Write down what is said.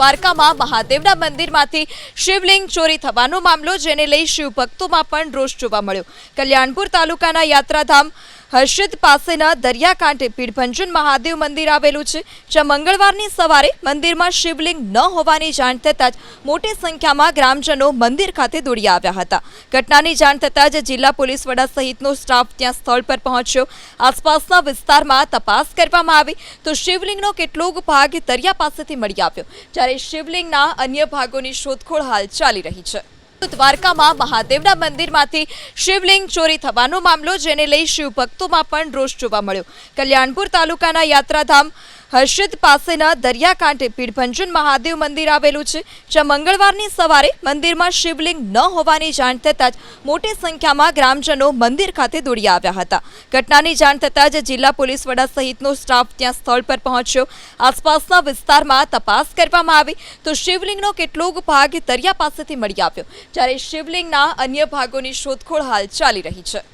દ્વારકામાં મહાદેવના મંદિરમાંથી શિવલિંગ ચોરી થવાનો મામલો જેને લઈ શિવભક્તોમાં પણ રોષ જોવા મળ્યો। કલ્યાણપુર તાલુકાના યાત્રાધામ હર્ષદ પાસેના દરિયાકાંઠે પીડભંજન મહાદેવ મંદિર આવેલું છે, જ્યાં મંગળવારની સવારે મંદિરમાં શિવલિંગ ન હોવાની જાણ થતાં જ મોટી સંખ્યામાં ગ્રામજનો મંદિર ખાતે દોડી આવ્યા હતા। ઘટનાની જાણ થતાં જ જિલ્લા પોલીસ વડા સહિતનો સ્ટાફ ત્યાં સ્થળ પર પહોંચ્યો। આસપાસના વિસ્તારમાં તપાસ કરવામાં આવી તો શિવલિંગનો કેટલોક ભાગ દરિયા પાસેથી મળી આવ્યો, જ્યારે શિવલિંગના અન્ય ભાગોની શોધખોળ હાલ ચાલી રહી છે। દ્વારકામાં મહાદેવના મંદિરમાંથી શિવલિંગ ચોરી થવાનો મામલો જેને લઈ શિવભક્તોમાં પણ રોષ જોવા મળ્યો। કલ્યાણપુર તાલુકાના યાત્રાધામ હર્ષદ પાસેના દરિયાકાંઠે પીડભંજન મહાદેવ મંદિર આવેલું છે, જ્યાં મંગળવારની સવારે મંદિરમાં શિવલિંગ ન હોવાની જાણ થતાં જ મોટી સંખ્યામાં ગ્રામજનો મંદિર ખાતે દોડી આવ્યા હતા। ઘટનાની જાણ થતાં જ જિલ્લા પોલીસ વડા સહિતનો સ્ટાફ ત્યાં સ્થળ પર પહોંચ્યો। આસપાસના વિસ્તારમાં તપાસ કરવામાં આવી તો શિવલિંગનો કેટલોક ભાગ દરિયા પાસેથી મળી આવ્યો, જ્યારે શિવલિંગના અન્ય ભાગોની શોધખોળ હાલ ચાલી રહી છે।